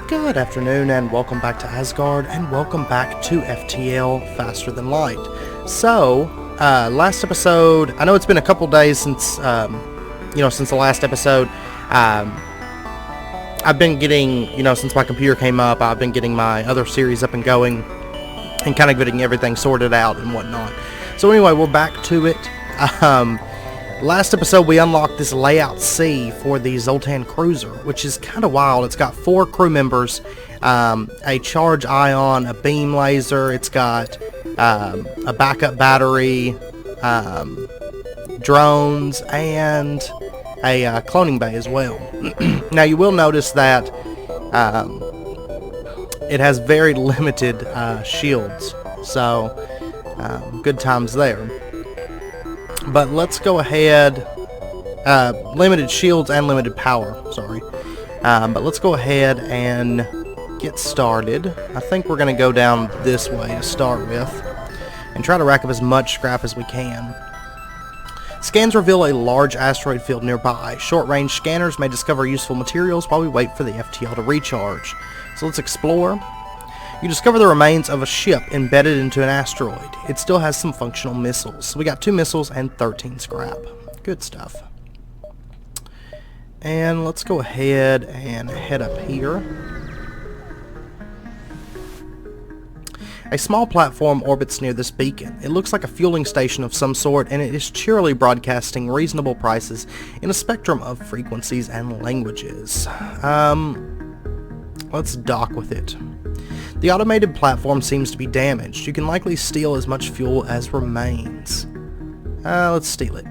Good afternoon and welcome back to Asgard and welcome back to FTL Faster Than Light. So, last episode, I know it's been a couple days since, since the last episode. I've been getting, since my computer came up, I've been getting my other series up and going and kind of getting everything sorted out and whatnot. So anyway, we're back to it. Last episode, we unlocked this Layout C for the Zoltan Cruiser, which is kind of wild. It's got 4 crew members, a charge ion, a beam laser. It's got a backup battery, drones, and a cloning bay as well. Now, you will notice that it has very limited shields, so good times there. But let's go ahead, limited shields and limited power, sorry. But let's go ahead and get started. I think we're going to go down this way to start with and try to rack up as much scrap as we can. Scans reveal a large asteroid field nearby. Short-range scanners may discover useful materials while we wait for the FTL to recharge. So let's explore. You discover the remains of a ship embedded into an asteroid. It still has some functional missiles. So we got 2 missiles and 13 scrap. Good stuff. And let's go ahead and head up here. A small platform orbits near this beacon. It looks like a fueling station of some sort, and it is cheerily broadcasting reasonable prices in a spectrum of frequencies and languages. Let's dock with it. The automated platform seems to be damaged. You can likely steal as much fuel as remains. Let's steal it.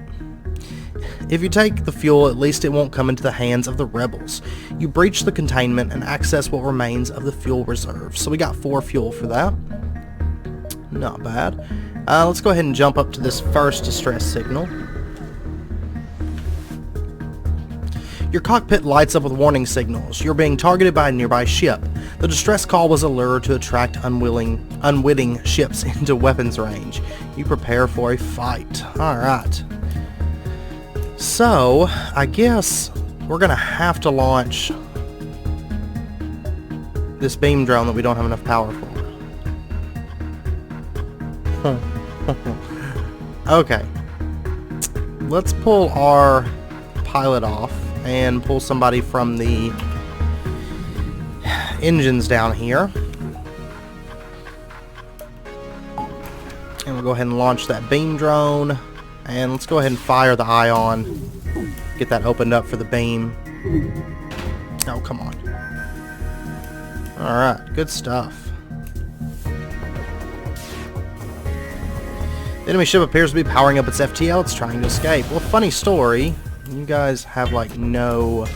If you take the fuel, at least it won't come into the hands of the rebels. You breach the containment and access what remains of the fuel reserve. So we got 4 fuel for that. Not bad. Let's go ahead and jump up to this first distress signal. Your cockpit lights up with warning signals. You're being targeted by a nearby ship. The distress call was a lure to attract unwitting ships into weapons range. You prepare for a fight. Alright. So, I guess we're going to have to launch this beam drone that we don't have enough power for. Okay. Let's pull our pilot off and pull somebody from the engines down here. And we'll go ahead and launch that beam drone. And let's go ahead and fire the ion. Get that opened up for the beam. Oh, come on. Alright, good stuff. The enemy ship appears to be powering up its FTL. It's trying to escape. Well, funny story. You guys have like no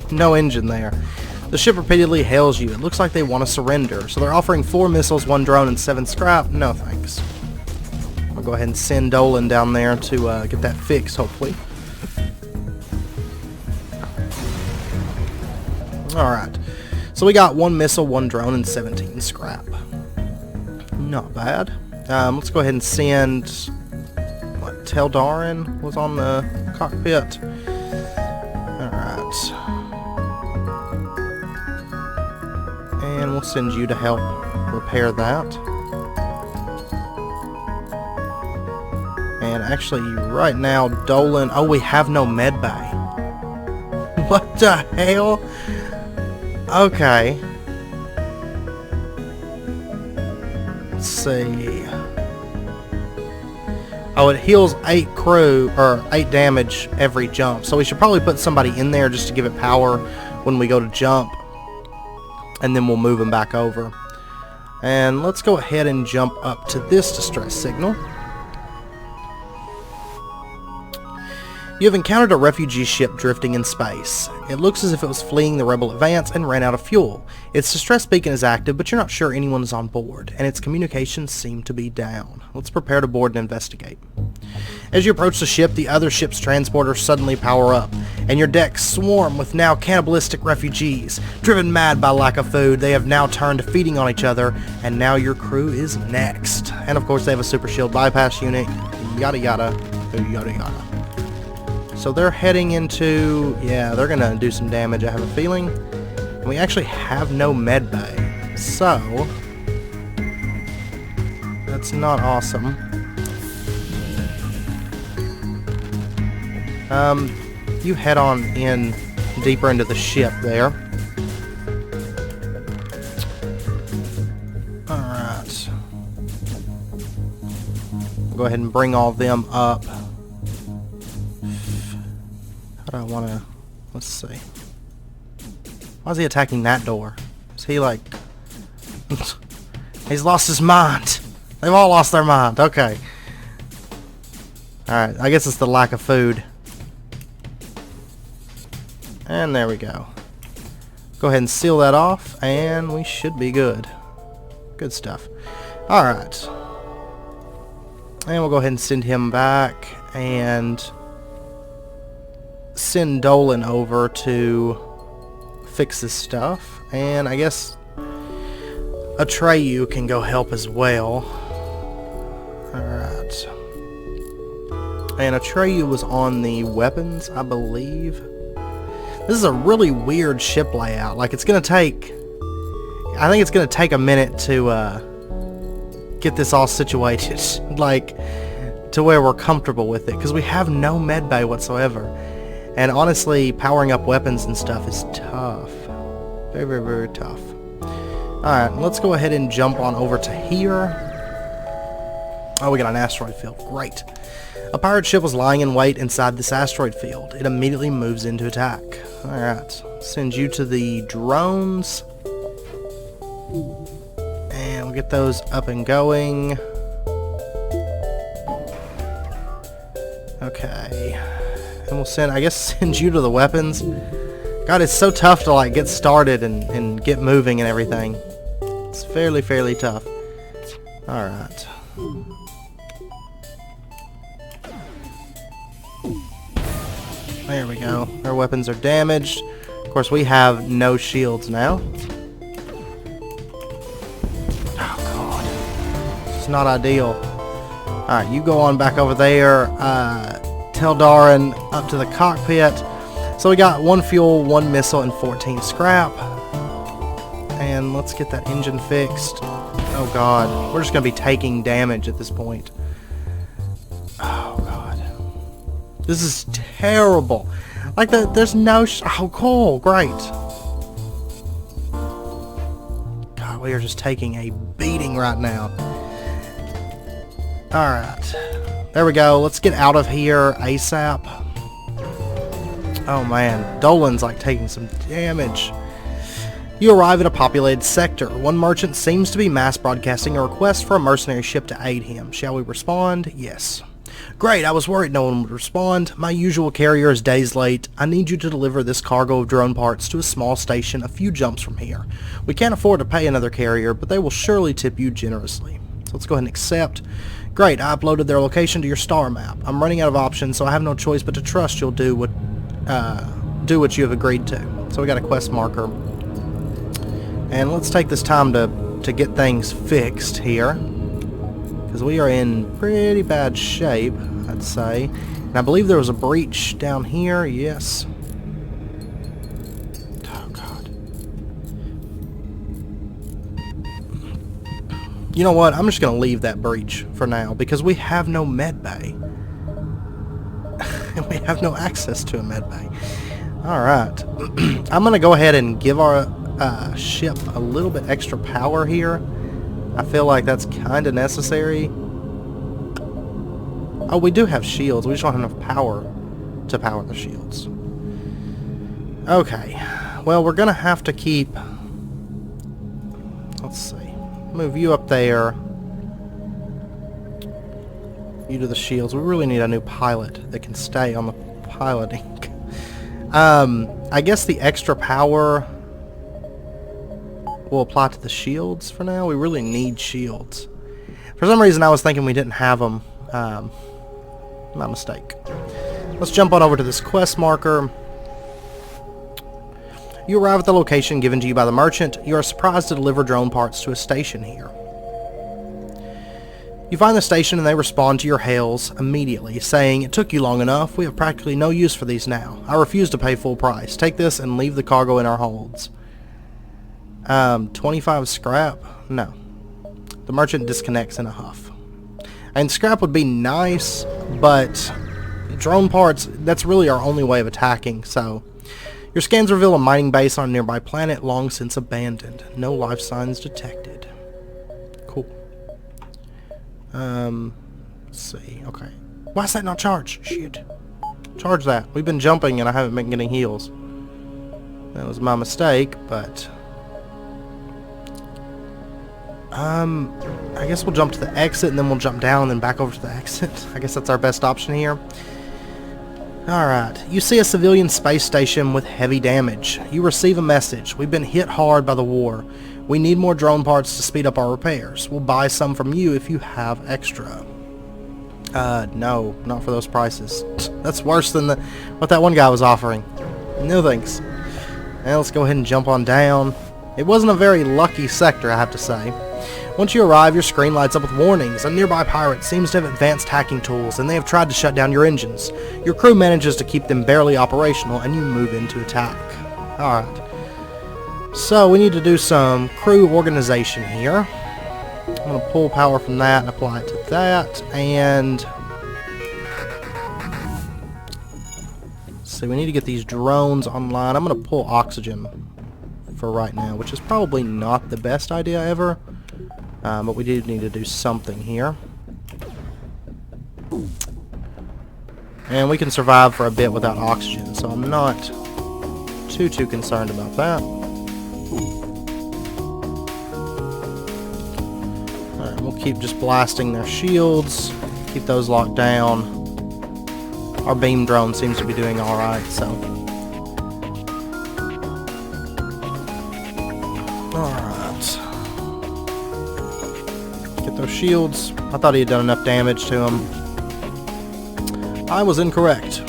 engine there. The ship repeatedly hails you. It looks like they want to surrender. So they're offering 4 missiles, 1 drone, and 7 scrap. No thanks. I'll go ahead and send Dolan down there to get that fixed, hopefully. Alright. So we got 1 missile, 1 drone, and 17 scrap. Not bad. Let's go ahead and send... Teldarin was on the cockpit. Alright. And we'll send you to help repair that. And actually, right now, Dolan... Oh, we have no med bay. What the hell? Okay. Let's see... Oh, it heals 8 crew, or 8 damage every jump. So we should probably put somebody in there just to give it power when we go to jump. And then we'll move them back over. And let's go ahead and jump up to this distress signal. You have encountered a refugee ship drifting in space. It looks as if it was fleeing the rebel advance and ran out of fuel. Its distress beacon is active, but you're not sure anyone is on board, and its communications seem to be down. Let's prepare to board and investigate. As you approach the ship, the other ship's transporters suddenly power up, and your decks swarm with now cannibalistic refugees. Driven mad by lack of food, they have now turned to feeding on each other, and now your crew is next. And of course they have a super shield bypass unit, yada yada, yada yada. So they're heading into... Yeah, they're going to do some damage, I have a feeling. And we actually have no med bay. So... That's not awesome. You head on in deeper into the ship there. Alright. Go ahead and bring all of them up. How do I want to... Let's see. Why is he attacking that door? Is he like... He's lost his mind. They've all lost their mind. Okay. Alright, I guess it's the lack of food. And there we go. Go ahead and seal that off, and we should be good. Good stuff. Alright. And we'll go ahead and send him back, and send Dolan over to fix this stuff. And I guess Atreyu can go help as well. Alright. And Atreyu was on the weapons, I believe. This is a really weird ship layout. Like, it's gonna take... I think it's gonna take a minute to get this all situated. Like, to where we're comfortable with it. Because we have no medbay whatsoever. And honestly, powering up weapons and stuff is tough. Very, very, very tough. Alright, let's go ahead and jump on over to here. Oh, we got an asteroid field. Great. A pirate ship was lying in wait inside this asteroid field. It immediately moves into attack. Alright. Send you to the drones. And we'll get those up and going. Okay. And we'll send, I guess, send you to the weapons. God, it's so tough to, like, get started and get moving and everything. It's fairly tough. Alright. There we go. Our weapons are damaged. Of course, we have no shields now. Oh, God. It's not ideal. Alright, you go on back over there. Tell Darren up to the cockpit. So we got 1 fuel, 1 missile, and 14 scrap. And let's get that engine fixed. Oh, God. We're just going to be taking damage at this point. Oh, God. This is terrible. Like, there's no... oh, cool. Great. God, we are just taking a beating right now. Alright. There we go. Let's get out of here ASAP. Oh, man. Dolan's, like, taking some damage. You arrive at a populated sector. One merchant seems to be mass broadcasting a request for a mercenary ship to aid him. Shall we respond? Yes. Great, I was worried no one would respond. My usual carrier is days late. I need you to deliver this cargo of drone parts to a small station a few jumps from here. We can't afford to pay another carrier, but they will surely tip you generously. So let's go ahead and accept. Great, I uploaded their location to your star map. I'm running out of options, so I have no choice but to trust you'll do what you have agreed to. So we got a quest marker. And let's take this time to get things fixed here. Because we are in pretty bad shape, I'd say. And I believe there was a breach down here. Yes. Oh, God. You know what? I'm just going to leave that breach for now. Because we have no med bay. And we have no access to a med bay. Alright. I'm going to go ahead and give our ship a little bit extra power here. I feel like that's kind of necessary. Oh, we do have shields. We just don't have enough power to power the shields. Okay. Well, we're going to have to keep... Let's see. Move you up there. You to the shields. We really need a new pilot that can stay on the piloting. I guess the extra power will apply to the shields for now. We really need shields. For some reason I was thinking we didn't have them. My mistake. Let's jump on over to this quest marker. You arrive at the location given to you by the merchant. You are surprised to deliver drone parts to a station here. You find the station and they respond to your hails immediately, saying, "It took you long enough. We have practically no use for these now. I refuse to pay full price. Take this and leave the cargo in our holds." 25 scrap? No. The merchant disconnects in a huff. And scrap would be nice, but drone parts, that's really our only way of attacking, so... Your scans reveal a mining base on a nearby planet long since abandoned. No life signs detected. Cool. Let's see. Okay. Why is that not charged? Shit. Charge that. We've been jumping and I haven't been getting heals. That was my mistake, but... I guess we'll jump to the exit and then we'll jump down and then back over to the exit. I guess that's our best option here. Alright, you see a civilian space station with heavy damage. You receive a message. We've been hit hard by the war. We need more drone parts to speed up our repairs. We'll buy some from you if you have extra. No, not for those prices. That's worse than what that one guy was offering. No thanks. Now let's go ahead and jump on down. It wasn't a very lucky sector, I have to say. Once you arrive, your screen lights up with warnings. A nearby pirate seems to have advanced hacking tools, and they have tried to shut down your engines. Your crew manages to keep them barely operational, and you move in to attack. Alright. So, we need to do some crew organization here. I'm going to pull power from that and apply it to that, and... So we need to get these drones online. I'm going to pull oxygen for right now, which is probably not the best idea ever. But we do need to do something here. And we can survive for a bit without oxygen, so I'm not too concerned about that. Alright, we'll keep just blasting their shields. Keep those locked down. Our beam drone seems to be doing alright, so... Alright. Get those shields. I thought he had done enough damage to them. I was incorrect.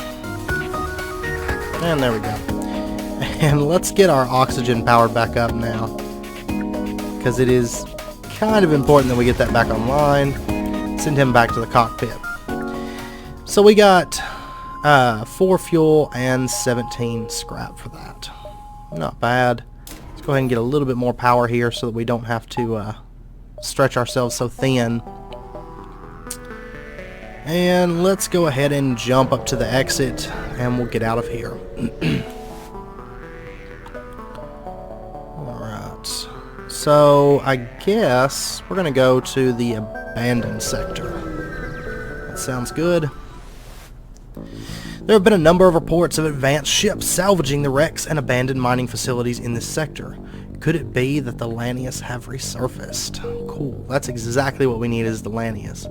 And there we go. And let's get our oxygen powered back up now, because it is kind of important that we get that back online. Send him back to the cockpit. So we got 4 fuel and 17 scrap for that. Not bad. Let's go ahead and get a little bit more power here so that we don't have to stretch ourselves so thin. And let's go ahead and jump up to the exit and we'll get out of here. Alright. So I guess we're gonna go to the abandoned sector. That sounds good. There have been a number of reports of advanced ships salvaging the wrecks and abandoned mining facilities in this sector. Could it be that the Lanius have resurfaced? Cool. That's exactly what we need is the Lanius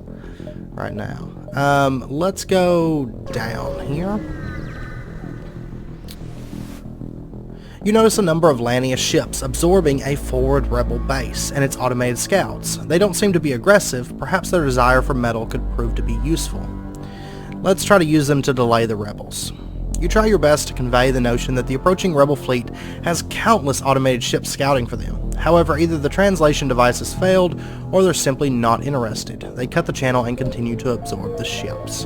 right now. Let's go down here. You notice a number of Lanius ships absorbing a forward rebel base and its automated scouts. They don't seem to be aggressive. Perhaps their desire for metal could prove to be useful. Let's try to use them to delay the rebels. You try your best to convey the notion that the approaching rebel fleet has countless automated ships scouting for them. However, either the translation device has failed, or they're simply not interested. They cut the channel and continue to absorb the ships.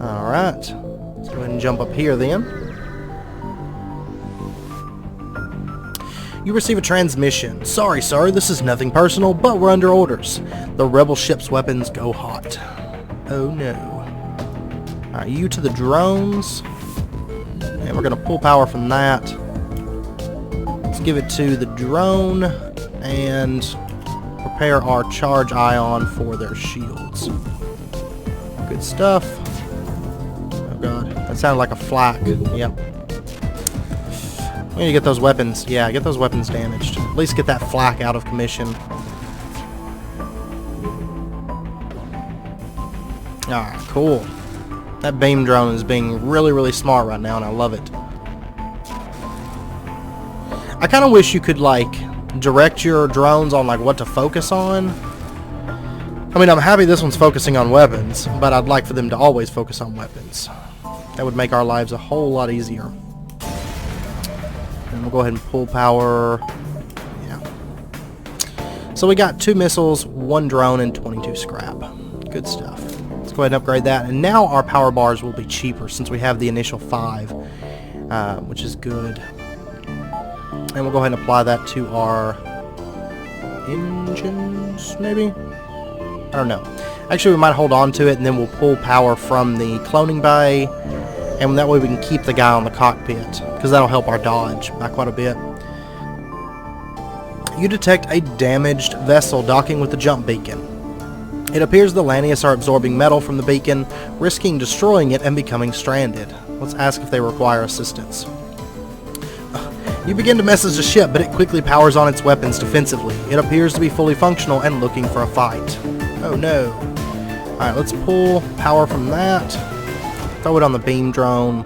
Alright, let's go ahead and jump up here then. You receive a transmission. Sorry, sir, this is nothing personal, but we're under orders. The rebel ship's weapons go hot. Oh no. Alright, you to the drones. And we're going to pull power from that. Let's give it to the drone and prepare our charge ion for their shields. Good stuff. Oh god, that sounded like a flak. Yep. We need to get those weapons. Yeah, get those weapons damaged. At least get that flak out of commission. Alright, cool. That beam drone is being really smart right now, and I love it. I kind of wish you could, like, direct your drones on, like, what to focus on. I mean, I'm happy this one's focusing on weapons, but I'd like for them to always focus on weapons. That would make our lives a whole lot easier. And we'll go ahead and pull power. Yeah. So we got 2 missiles, 1 drone, and 22 scrap. Good stuff. Let's go ahead and upgrade that. And now our power bars will be cheaper since we have the initial 5, which is good. And we'll go ahead and apply that to our engines, maybe? I don't know. Actually, we might hold on to it, and then we'll pull power from the cloning bay, and that way we can keep the guy on the cockpit, because that'll help our dodge by quite a bit. You detect a damaged vessel docking with the jump beacon. It appears the Lanius are absorbing metal from the beacon, risking destroying it and becoming stranded. Let's ask if they require assistance. You begin to message the ship, but it quickly powers on its weapons defensively. It appears to be fully functional and looking for a fight. Oh no. Alright, let's pull power from that, throw it on the beam drone,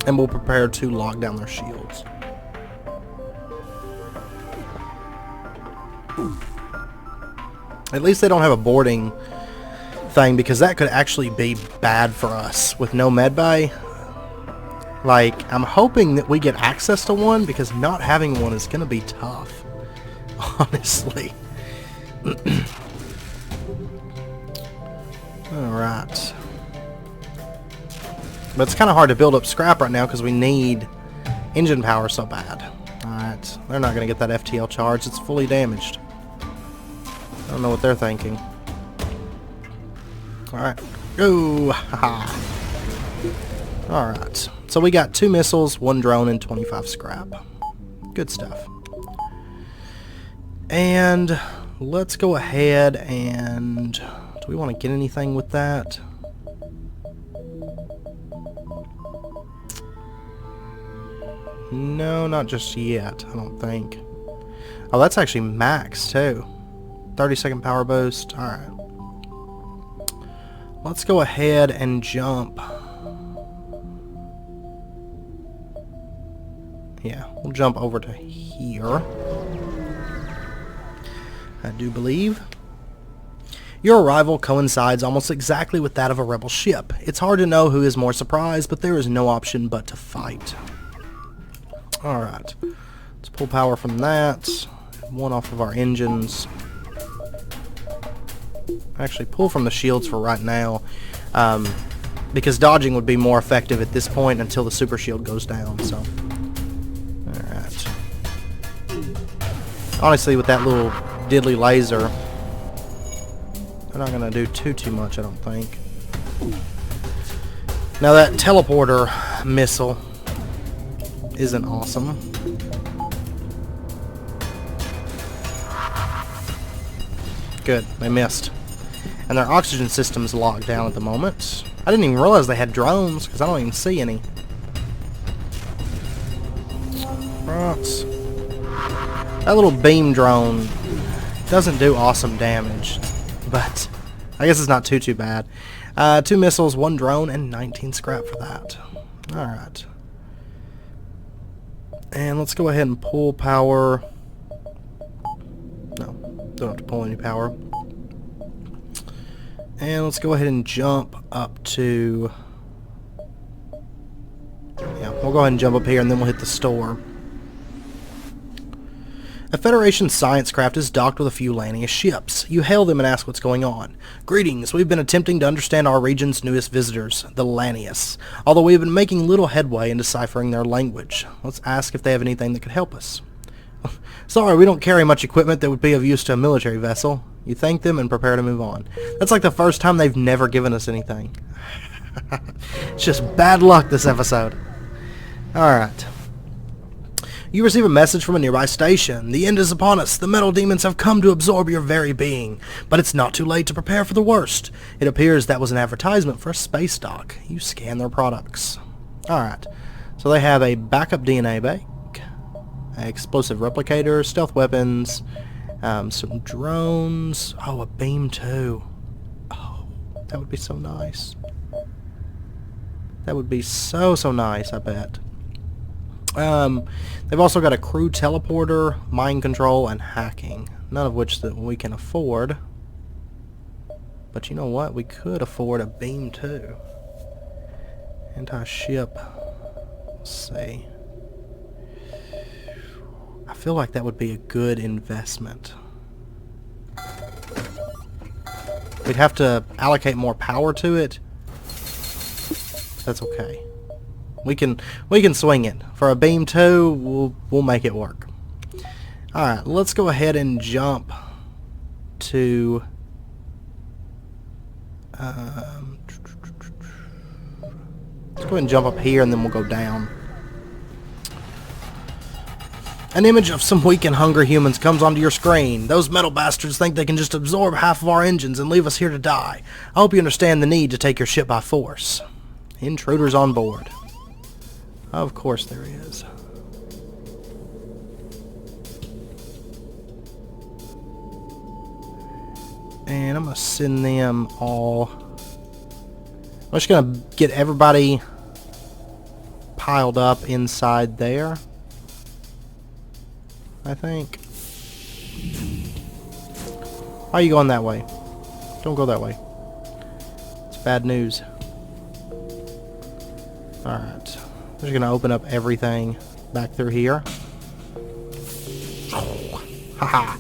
and we'll prepare to lock down their shields. At least they don't have a boarding thing, because that could actually be bad for us with no medbay. Like, I'm hoping that we get access to one, because not having one is going to be tough. Honestly. Alright. But it's kind of hard to build up scrap right now, because we need engine power so bad. Alright. They're not going to get that FTL charge. It's fully damaged. I don't know what they're thinking. Alright. Go! Haha. Alright. So we got 2 missiles, 1 drone, and 25 scrap. Good stuff. And let's go ahead and... do we want to get anything with that? No, not just yet, I don't think. Oh, that's actually max, too. 30-second power boost. Alright. Let's go ahead and jump. Yeah, we'll jump over to here. I do believe. Your arrival coincides almost exactly with that of a rebel ship. It's hard to know who is more surprised, but there is no option but to fight. Alright. Let's pull power from that. 1 off of our engines. Actually, pull from the shields for right now, because dodging would be more effective at this point until the super shield goes down. So, alright. Honestly, with that little diddly laser, they're not gonna do too much, I don't think. Now that teleporter missile isn't awesome. Good, they missed. And their oxygen system's locked down at the moment. I didn't even realize they had drones, because I don't even see any. Right. That little beam drone doesn't do awesome damage, but I guess it's not too bad. 2 missiles, 1 drone, and 19 scrap for that. Alright. And let's go ahead and pull power. No, don't have to pull any power. And let's go ahead and jump up to... yeah, we'll go ahead and jump up here, and then we'll hit the store. A Federation science craft is docked with a few Lanius ships. You hail them and ask what's going on. Greetings, we've been attempting to understand our region's newest visitors, the Lanius, although we have been making little headway in deciphering their language. Let's ask if they have anything that could help us. Sorry, we don't carry much equipment that would be of use to a military vessel. You thank them and prepare to move on. That's like the first time they've never given us anything. It's just bad luck this episode. Alright. You receive a message from a nearby station. The end is upon us. The metal demons have come to absorb your very being. But it's not too late to prepare for the worst. It appears that was an advertisement for a space dock. You scan their products. Alright. So they have a backup DNA bank, explosive replicator, stealth weapons, some drones. Oh, a beam too. Oh, that would be so nice. That would be so nice, I bet. They've also got a crew teleporter, mind control, and hacking. None of which that we can afford. But you know what? We could afford a beam too. Anti-ship. Let's see. I feel like that would be a good investment. We'd have to allocate more power to it. That's okay. We can swing it. For a beam 2, we'll make it work. Alright, let's go ahead and jump to let's go ahead and jump up here and then we'll go down. An image of some weak and hungry humans comes onto your screen. Those metal bastards think they can just absorb half of our engines and leave us here to die. I hope you understand the need to take your ship by force. Intruders on board. Of course there is. And I'm going to send them all. I'm just going to get everybody piled up inside there, I think. Why are you going that way? Don't go that way. It's bad news. Alright. I'm just going to open up everything back through here. Haha.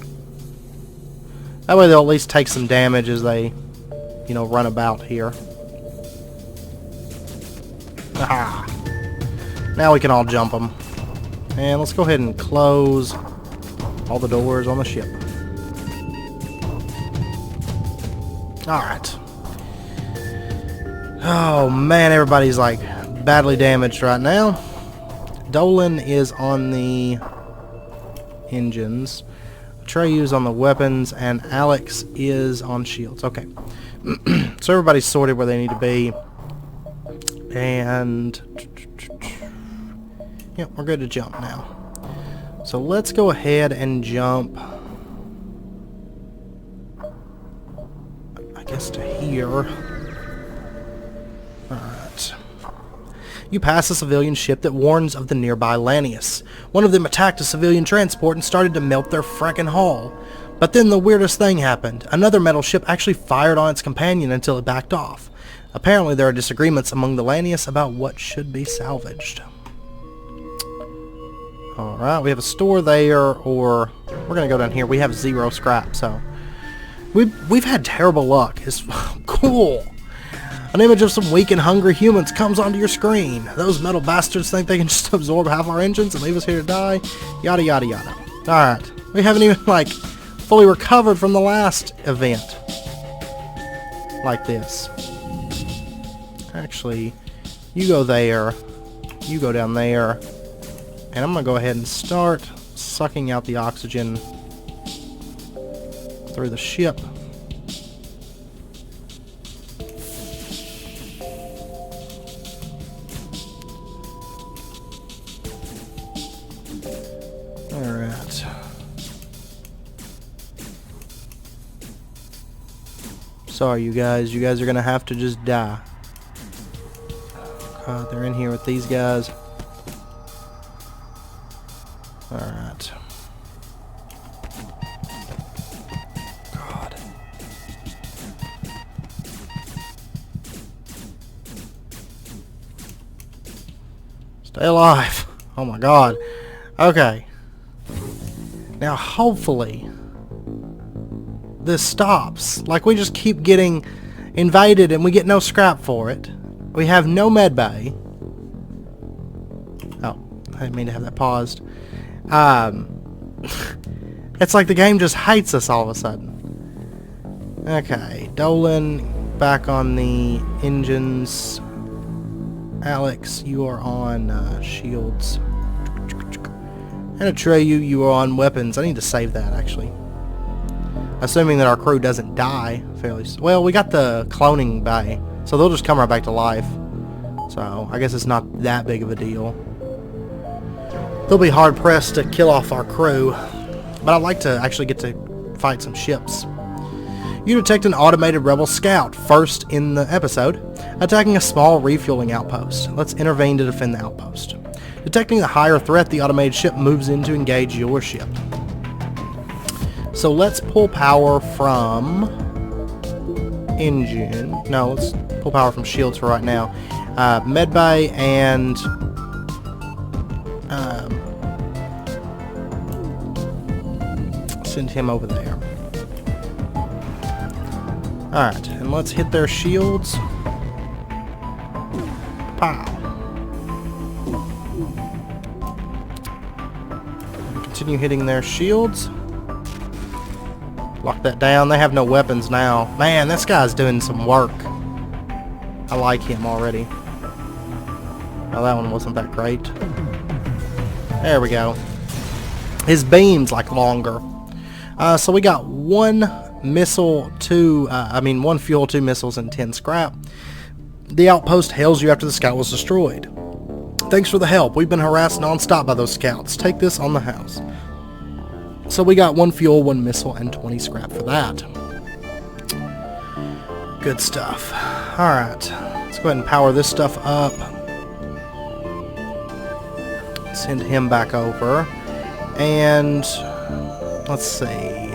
That way they'll at least take some damage as they, you know, run about here. Haha. Now we can all jump them. And let's go ahead and close all the doors on the ship. Alright. Oh man, everybody's like badly damaged right now. Dolan is on the engines. Treyu's on the weapons, and Alex is on shields. Okay. So everybody's sorted where they need to be. And yep, we're good to jump now. So let's go ahead and jump, I guess, to here. Alright. You pass a civilian ship that warns of the nearby Lanius. One of them attacked a civilian transport and started to melt their frickin' hull. But then the weirdest thing happened. Another metal ship actually fired on its companion until it backed off. Apparently there are disagreements among the Lanius about what should be salvaged. Alright, we have a store there, or we're gonna go down here. We have 0 scrap, so we've had terrible luck. It's cool. An image of some weak and hungry humans comes onto your screen. Those metal bastards think they can just absorb half our engines and leave us here to die. Yada yada yada. Alright. We haven't even, like, fully recovered from the last event. Like this. Actually, you go there. You go down there. And I'm going to go ahead and start sucking out the oxygen through the ship. Alright. Sorry, you guys. You guys are going to have to just die. God, they're in here with these guys. Alright. God. Stay alive. Oh my god. Okay. Now hopefully this stops. Like, we just keep getting invaded and we get no scrap for it. We have no med bay. Oh, I didn't mean to have that paused. It's like the game just hates us all of a sudden. Okay, Dolan back on the engines. Alex, you are on shields. And Atreyu, you are on weapons. I need to save that, actually. Assuming that our crew doesn't die fairly soon. Well, we got the cloning bay, so they'll just come right back to life. So, I guess it's not that big of a deal. They'll be hard-pressed to kill off our crew, but I'd like to actually get to fight some ships. You detect an automated rebel scout, first in the episode, attacking a small refueling outpost. Let's intervene to defend the outpost. Detecting the higher threat, the automated ship moves in to engage your ship. So let's pull power from engine. No, let's pull power from shields for right now. Medbay and send him over there. Alright, and let's hit their shields. Pow. Continue hitting their shields. Lock that down. They have no weapons now. Man, this guy's doing some work. I like him already. Oh, that one wasn't that great. There we go. His beam's like longer. So we got one missile, one fuel, 2 missiles, and 10 scrap. The outpost hails you after the scout was destroyed. Thanks for the help. We've been harassed non-stop by those scouts. Take this on the house. So we got 1 fuel, 1 missile, and 20 scrap for that. Good stuff. Alright. Let's go ahead and power this stuff up. Send him back over. And let's see.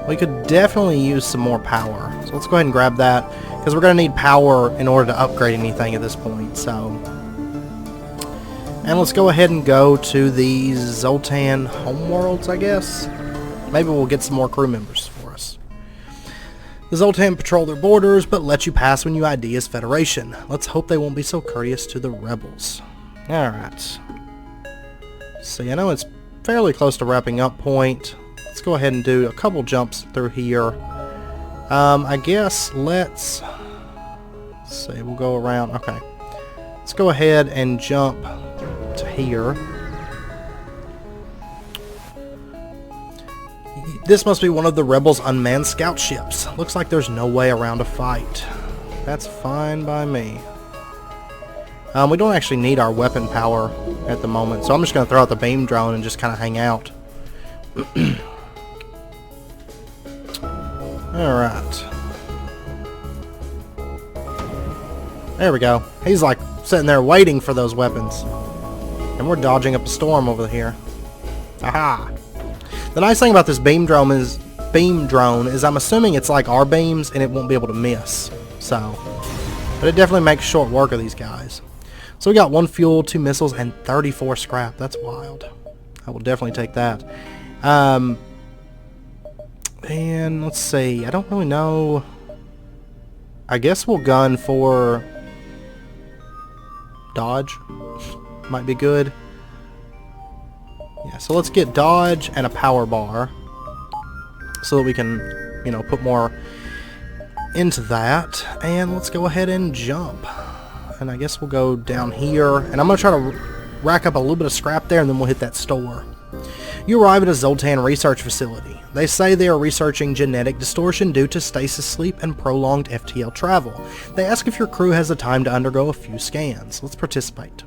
We could definitely use some more power. So let's go ahead and grab that, because we're going to need power in order to upgrade anything at this point. So, and let's go ahead and go to the Zoltan homeworlds, I guess. Maybe we'll get some more crew members for us. The Zoltan patrol their borders, but let you pass when you ID as Federation. Let's hope they won't be so courteous to the rebels. Alright. See, I know it's fairly close to wrapping up point. Let's go ahead and do a couple jumps through here. I guess let's see, we'll go around. Okay. Let's go ahead and jump to here. This must be one of the rebels' unmanned scout ships. Looks like there's no way around a fight. That's fine by me. We don't actually need our weapon power at the moment, so I'm just going to throw out the beam drone and just kind of hang out. Alright. There we go. He's like sitting there waiting for those weapons. And we're dodging up a storm over here. Aha! The nice thing about this beam drone is I'm assuming it's like our beams and it won't be able to miss. So, but it definitely makes short work of these guys. So we got 1 fuel, 2 missiles, and 34 scrap. That's wild. I will definitely take that. And let's see. I don't really know. I guess we'll gun for dodge. Might be good. Yeah, so let's get dodge and a power bar so that we can, you know, put more into that. And let's go ahead and jump. And I guess we'll go down here. And I'm going to try to rack up a little bit of scrap there, and then we'll hit that store. You arrive at a Zoltan research facility. They say they are researching genetic distortion due to stasis sleep and prolonged FTL travel. They ask if your crew has the time to undergo a few scans. Let's participate.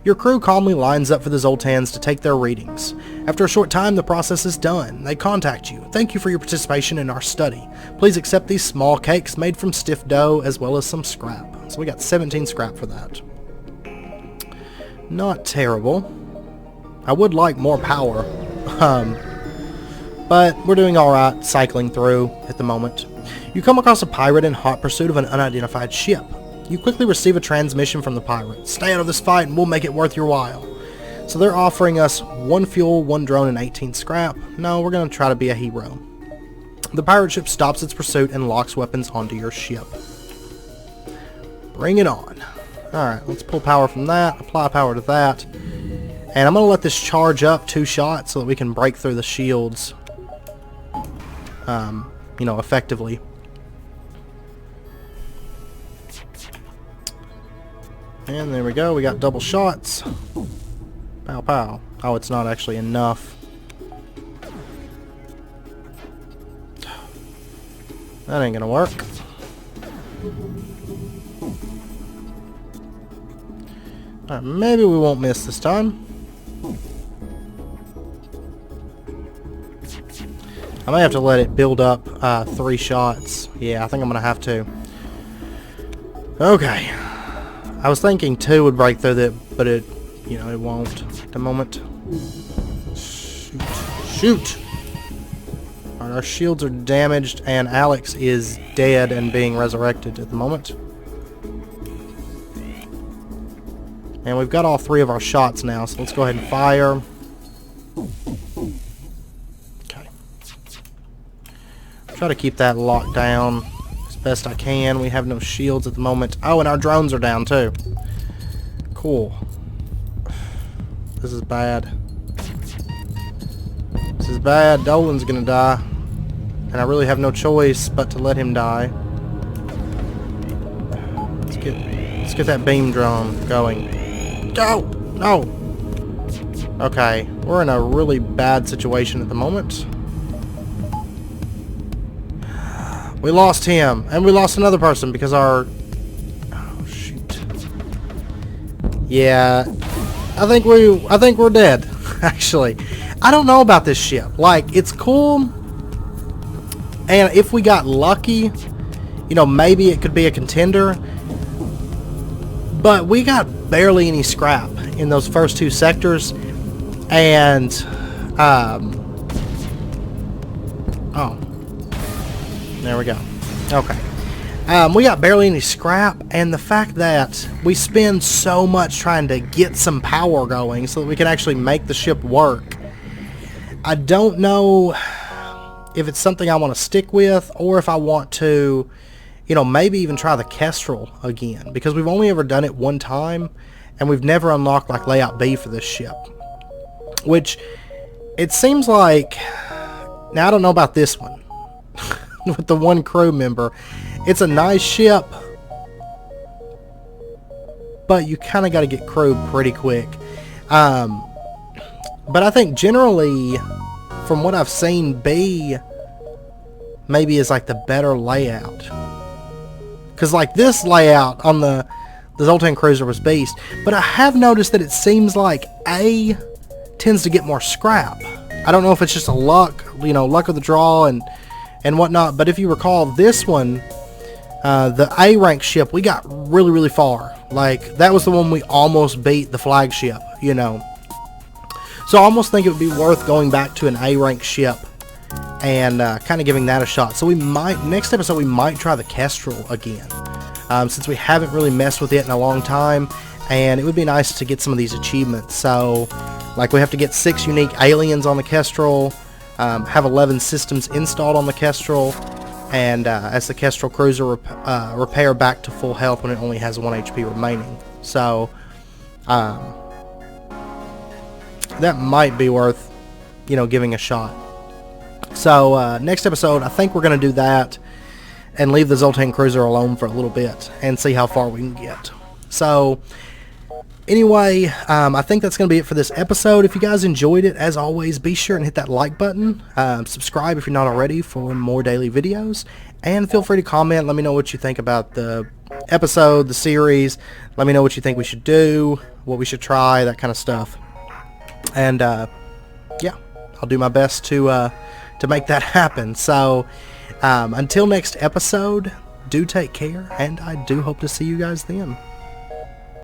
Your crew calmly lines up for the Zoltans to take their readings. After a short time, the process is done. They contact you. Thank you for your participation in our study. Please accept these small cakes made from stiff dough as well as some scrap. So we got 17 scrap for that. Not terrible. I would like more power. But we're doing alright cycling through at the moment. You come across a pirate in hot pursuit of an unidentified ship. You quickly receive a transmission from the pirate. Stay out of this fight and we'll make it worth your while. So they're offering us 1 fuel, 1 drone, and 18 scrap. No, we're going to try to be a hero. The pirate ship stops its pursuit and locks weapons onto your ship. Bring it on. Alright, let's pull power from that, apply power to that. And I'm going to let this charge up 2 shots so that we can break through the shields, you know, effectively. And there we go, we got double shots. Pow pow. Oh, it's not actually enough. That ain't gonna work. Alright, maybe we won't miss this time. I may have to let it build up 3 shots. Yeah, I think I'm gonna have to. Okay. I was thinking 2 would break through that, but it, you know, it won't at the moment. Shoot. Shoot! Alright, our shields are damaged, and Alex is dead and being resurrected at the moment. And we've got all 3 of our shots now, so let's go ahead and fire. Okay. try to keep that locked down as best I can. We have no shields at the moment. Oh, and our drones are down too. Cool. This is bad. This is bad. Dolan's gonna die. And I really have no choice but to let him die. Let's get that beam drone going. Go! No! Okay, we're in a really bad situation at the moment. We lost him, and we lost another person because our... Oh, shoot. Yeah, I think we're dead, actually. I don't know about this ship. Like, it's cool, and if we got lucky, you know, maybe it could be a contender. But we got barely any scrap in those first two sectors, and oh, there we go. Okay, we got barely any scrap, and the fact that we spend so much trying to get some power going so that we can actually make the ship work, I don't know if it's something I want to stick with, or if I want to, you know, maybe even try the Kestrel again, because we've only ever done it one time, and we've never unlocked like layout B for this ship, which it seems like, now I don't know about this one with the one crew member. It's a nice ship, but you kind of got to get crewed pretty quick. But I think generally, from what I've seen, B maybe is like the better layout. Because like this layout on the Zoltan Cruiser was beast, but I have noticed that it seems like A tends to get more scrap. I don't know if it's just a luck, you know, luck of the draw and whatnot, but if you recall this one, the A rank ship, we got really far. Like, that was the one we almost beat the flagship, you know. So I almost think it would be worth going back to an A rank ship and kind of giving that a shot. So we might, next episode, we might try the Kestrel again, since we haven't really messed with it in a long time, and it would be nice to get some of these achievements. So, like, we have to get 6 unique aliens on the Kestrel, have 11 systems installed on the Kestrel, and as the Kestrel Cruiser repair back to full health when it only has 1 HP remaining. So, that might be worth, you know, giving a shot. So, next episode, I think we're going to do that and leave the Zoltan Cruiser alone for a little bit and see how far we can get. So, anyway, I think that's going to be it for this episode. If you guys enjoyed it, as always, be sure and hit that like button. Subscribe if you're not already for more daily videos. And feel free to comment. Let me know what you think about the episode, the series. Let me know what you think we should do, what we should try, that kind of stuff. And, yeah, I'll do my best to make that happen. So, until next episode, do take care, and I do hope to see you guys then.